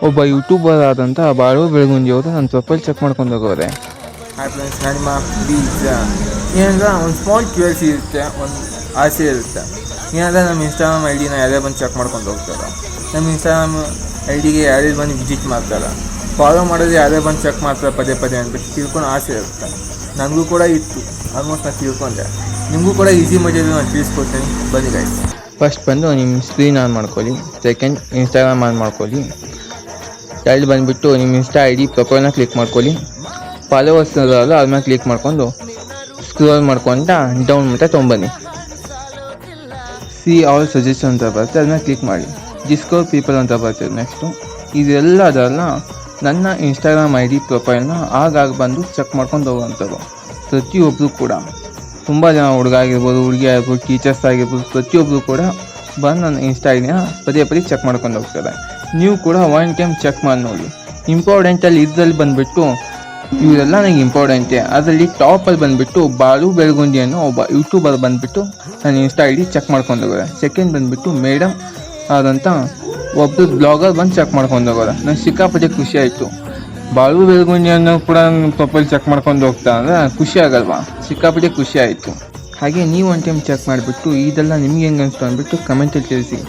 ಒಬ್ಬ ಯೂಟ್ಯೂಬರ್ ಆದಂಥ ಬಾಳು ಬೆಳಗುಂಜಿ ಅವರು ನನ್ನ ಪ್ರೊಫೈಲ್ ಚೆಕ್ ಮಾಡ್ಕೊಂಡು ಹೋಗೋರೆ. ಹಾಯ್ ಫ್ರೆಂಡ್ಸ್, ನನ್ನ ಬೀಚ್ ಏನಂದ್ರೆ ಒಂದು ಸ್ಮಾಲ್ ಕ್ಯೂರಿಯಾಸಿಟಿ ಇರುತ್ತೆ, ಒಂದು ಆಸೆ ಇರುತ್ತೆ. ಏನಂದರೆ ನಮ್ಮ ಇನ್ಸ್ಟಾಗ್ರಾಮ್ ಐ ಡಿನ ಯಾರೇ ಬಂದು ಚೆಕ್ ಮಾಡ್ಕೊಂಡು ಹೋಗ್ತಾರೆ. ನಮ್ಮ ಇನ್ಸ್ಟಾಗ್ರಾಮ್ ಐ ಡಿಗೆ ಯಾರೇ ಬಂದು ವಿಸಿಟ್ ಮಾಡ್ತಾರೆ, ಫಾಲೋ ಮಾಡೋದು ಯಾರೇ ಬಂದು ಚೆಕ್ ಮಾಡ್ತಾರೆ ಪದೇ ಪದೇ ಅಂದ್ಬಿಟ್ಟು ತಿಳ್ಕೊಂಡು ಆಸೆ ಇರುತ್ತೆ. ನನಗೂ ಕೂಡ ಇತ್ತು, ಆಲ್ಮೋಸ್ಟ್ ನಾನು ತಿಳ್ಕೊಂಡೆ. ನಿಮಗೂ ಕೂಡ ಈಸಿ ಮಜಲ್ಲಿ ನಾನು ತಿಳಿಸ್ಕೊಡ್ತೀನಿ, ಬನ್ನಿ ಗೈಸ್. ಫಸ್ಟ್ ಬಂದು ನಿಮ್ಮ ಸ್ಕ್ರೀನ್ ಆನ್ ಮಾಡ್ಕೊಳ್ಳಿ. ಸೆಕೆಂಡ್ ಇನ್ಸ್ಟಾಗ್ರಾಮ್ ಆನ್ ಮಾಡ್ಕೊಳ್ಳಿ. ಎರಡು ಬಂದುಬಿಟ್ಟು ನಿಮ್ಮ ಇನ್ಸ್ಟಾ ಐ ಡಿ ಪ್ರೊಫೈಲ್ನ ಕ್ಲಿಕ್ ಮಾಡ್ಕೊಳ್ಳಿ. ಫಾಲೋವರ್ಸ್ ಅಲ್ಲ ಅದ್ಮೇಲೆ ಕ್ಲಿಕ್ ಮಾಡ್ಕೊಂಡು ಸ್ಕ್ರೋಲ್ ಮಾಡ್ಕೊತ ಡೌನ್ ಮತ್ತೆ ತೊಗೊಂಬನ್ನಿ. ಸಿ ಆಲ್ ಸಜೆಷನ್ ಅಂತ ಬರುತ್ತೆ, ಅದನ್ನ ಕ್ಲಿಕ್ ಮಾಡಿ. ಡಿಸ್ಕವರ್ ಪೀಪಲ್ ಅಂತ ಬರ್ತದೆ. ನೆಕ್ಸ್ಟು ಇದೆಲ್ಲ ಅದಲ್ಲ ನನ್ನ ಇನ್ಸ್ಟಾಗ್ರಾಮ್ ಐ ಡಿ ಪ್ರೊಫೈಲ್ನ ಆಗಾಗ ಬಂದು ಚೆಕ್ ಮಾಡ್ಕೊಂಡು ಹೋಗುವಂಥದ್ದು. ಪ್ರತಿಯೊಬ್ಬರು ಕೂಡ ತುಂಬ ಜನ ಹುಡುಗ ಆಗಿರ್ಬೋದು, ಹುಡುಗಿ ಆಗಿರ್ಬೋದು, ಟೀಚರ್ಸ್ ಆಗಿರ್ಬೋದು, ಪ್ರತಿಯೊಬ್ಬರು ಕೂಡ ಬಂದು ನನ್ನ ಇನ್ಸ್ಟಾ ಐ ಡಿನ ಪದೇ ಪದೇ ಚೆಕ್ ಮಾಡ್ಕೊಂಡು ಹೋಗ್ತಾರೆ. ನೀವು ಕೂಡ ಒನ್ ಟೈಮ್ ಚೆಕ್ ಮಾಡಿ ನೋಡಿ. ಇಂಪಾರ್ಟೆಂಟಲ್ಲಿ ಇದರಲ್ಲಿ ಬಂದುಬಿಟ್ಟು ಇವರೆಲ್ಲ ನನಗೆ ಇಂಪಾರ್ಟೆಂಟೇ. ಅದರಲ್ಲಿ ಟಾಪಲ್ಲಿ ಬಂದುಬಿಟ್ಟು ಬಾಳು ಬೆಳಗುಂದಿ ಅನ್ನೋ ಒಬ್ಬ ಯೂಟ್ಯೂಬರ್ ಬಂದುಬಿಟ್ಟು ನನ್ನ ಇನ್ಸ್ಟಾ ಐ ಡಿ ಚೆಕ್ ಮಾಡ್ಕೊಂಡು ಹೋಗೋರೆ. ಸೆಕೆಂಡ್ ಬಂದುಬಿಟ್ಟು ಮೇಡಮ್ ಆದಂಥ ಒಬ್ಬರು ಬ್ಲಾಗರ್ ಬಂದು ಚೆಕ್ ಮಾಡ್ಕೊಂಡು ಹೋಗೋರೆ. ನಂಗೆ ಸಿಕ್ಕಾಪಟ್ಟೆ ಖುಷಿ ಆಯಿತು. ಬಾಳು ಬೆಳಗುಂದಿ ಅನ್ನೋ ಕೂಡ ನನ್ನ ಪ್ರೊಫೈಲ್ ಚೆಕ್ ಮಾಡ್ಕೊಂಡು ಹೋಗ್ತಾ ಅಂದರೆ ಖುಷಿ ಆಗಲ್ವಾ? ಸಿಕ್ಕಾಪಟ್ಟೆ ಖುಷಿ ಆಯಿತು. ಹಾಗೆ ನೀವು ಒನ್ ಟೈಮ್ ಚೆಕ್ ಮಾಡಿಬಿಟ್ಟು ಇದೆಲ್ಲ ನಿಮ್ಗೆ ಹೆಂಗೆ ಅನಿಸ್ತು ಅಂದ್ಬಿಟ್ಟು ಕಮೆಂಟಲ್ಲಿ ತಿಳಿಸಿ.